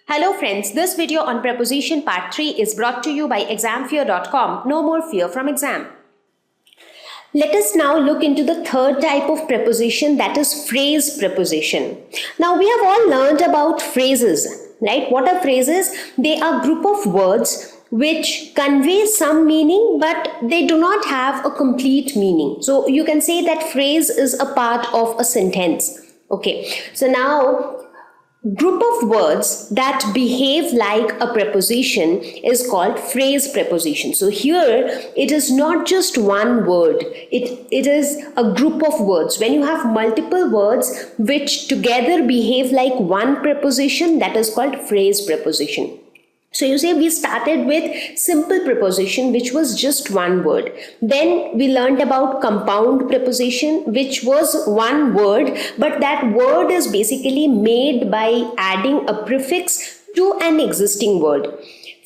Hello friends, this video on preposition part 3 is brought to you by examfear.com. No more fear from exam. Let us now look into the third type of preposition, that is phrase preposition. Now we have all learned about phrases, right? What are phrases? They are group of words which convey some meaning but they do not have a complete meaning. So you can say that phrase is a part of a sentence. Okay, so now group of words that behave like a preposition is called phrase preposition. So here it is not just one word, it is a group of words. When you have multiple words which together behave like one preposition, that is called phrase preposition. So you say we started with simple preposition, which was just one word. Then we learned about compound preposition, which was one word, but that word is basically made by adding a prefix to an existing word.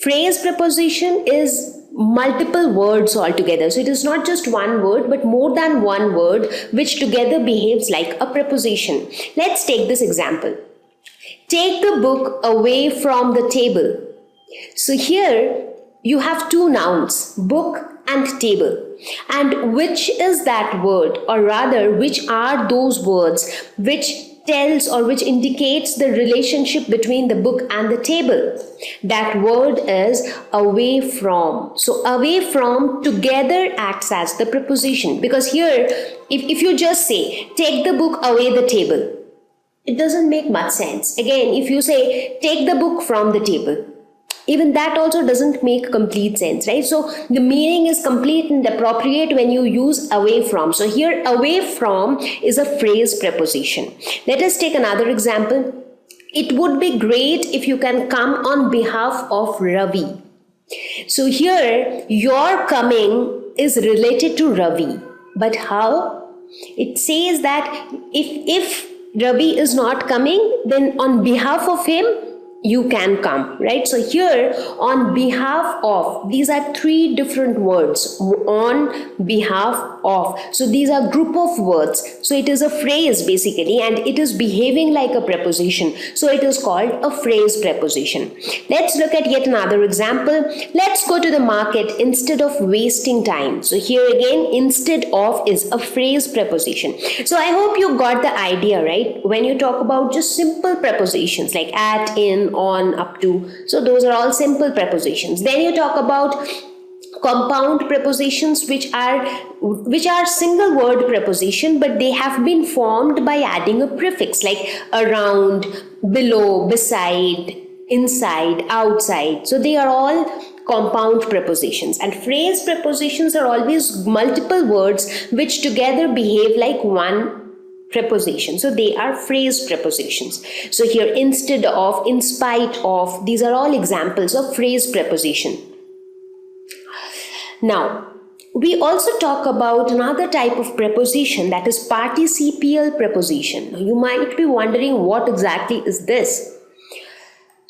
Phrase preposition is multiple words altogether. So it is not just one word, but more than one word, which together behaves like a preposition. Let's take this example. Take the book away from the table. So here you have two nouns, book and table. And which is that word, or rather which are those words which tells or which indicates the relationship between the book and the table? That word is away from. So away from together acts as the preposition, because here if you just say take the book away the table, it doesn't make much sense. Again, if you say take the book from the table, even that also doesn't make complete sense, right? So the meaning is complete and appropriate when you use away from. So here away from is a phrase preposition. Let us take another example. It would be great if you can come on behalf of Ravi. So here your coming is related to Ravi. But how? It says that if Ravi is not coming, then on behalf of him, you can come, right? So here on behalf of, these are three different words, on behalf of. So these are group of words. So it is a phrase basically, and it is behaving like a preposition. So it is called a phrase preposition. Let's look at yet another example. Let's go to the market instead of wasting time. So here again, instead of is a phrase preposition. So I hope you got the idea, right? When you talk about just simple prepositions like at, in, on, up to, so those are all simple prepositions. Then you talk about compound prepositions, which are single word preposition, but they have been formed by adding a prefix like around, below, beside, inside, outside. So they are all compound prepositions. And phrase prepositions are always multiple words which together behave like one preposition. So they are phrase prepositions. So here instead of, in spite of, these are all examples of phrase preposition. Now we also talk about another type of preposition, that is participial preposition. You might be wondering what exactly is this.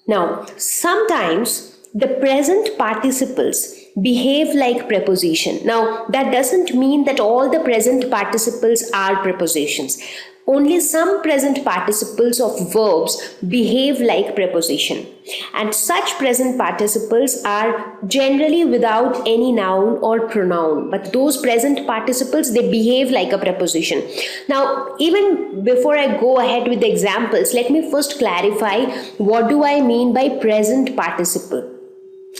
Now sometimes the present participles behave like preposition. Now that doesn't mean that all the present participles are prepositions. Only some present participles of verbs behave like preposition, and such present participles are generally without any noun or pronoun, but those present participles, they behave like a preposition. Now even before I go ahead with the examples, let me first clarify what do I mean by present participle.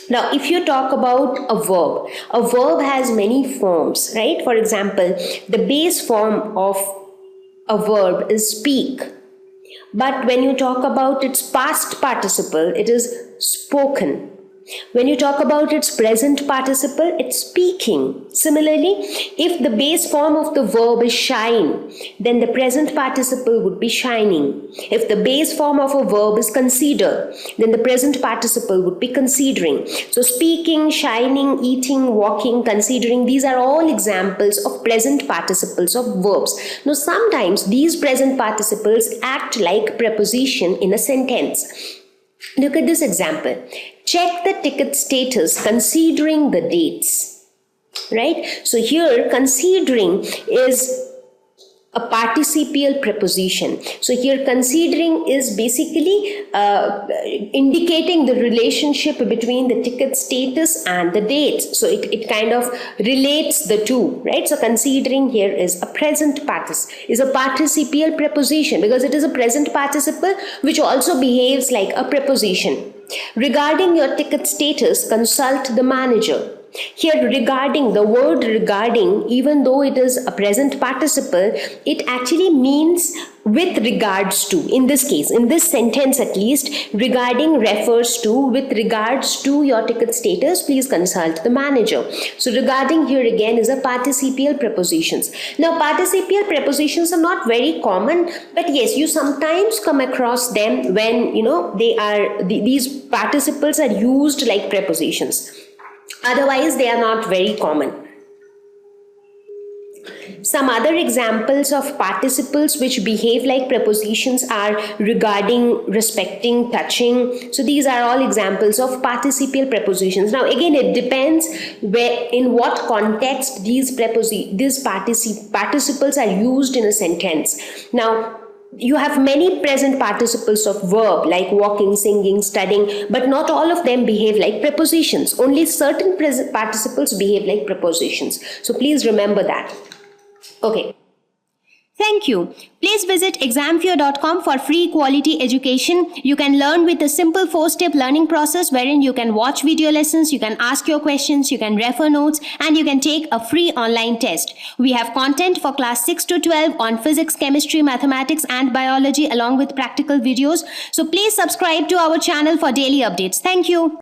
Now, if you talk about a verb has many forms, right? For example, the base form of a verb is speak. But when you talk about its past participle, it is spoken. When you talk about its present participle, it's speaking. Similarly, if the base form of the verb is shine, then the present participle would be shining. If the base form of a verb is consider, then the present participle would be considering. So speaking, shining, eating, walking, considering, these are all examples of present participles of verbs. Now sometimes these present participles act like preposition in a sentence. Look at this example. Check the ticket status considering the dates, right? So here considering is a participial preposition. So here considering is basically indicating the relationship between the ticket status and the dates. So it kind of relates the two, right? So considering here is a participial preposition because it is a present participle which also behaves like a preposition. Regarding your ticket status, consult the manager. Here regarding, the word regarding, even though it is a present participle, it actually means with regards to. In this case, in this sentence at least, regarding refers to with regards to your ticket status, please consult the manager. So regarding here again is a participial prepositions. Now participial prepositions are not very common, but yes, you sometimes come across them when these participles are used like prepositions. Otherwise, they are not very common. Some other examples of participles which behave like prepositions are regarding, respecting, touching. So these are all examples of participial prepositions. Now again, it depends in what context these participles are used in a sentence. Now, you have many present participles of verb like walking, singing, studying, but not all of them behave like prepositions. Only certain present participles behave like prepositions. So please remember that. Okay. Thank you. Please visit examfear.com for free quality education. You can learn with a simple 4-step learning process wherein you can watch video lessons, you can ask your questions, you can refer notes, and you can take a free online test. We have content for class 6 to 12 on physics, chemistry, mathematics, and biology along with practical videos. So please subscribe to our channel for daily updates. Thank you.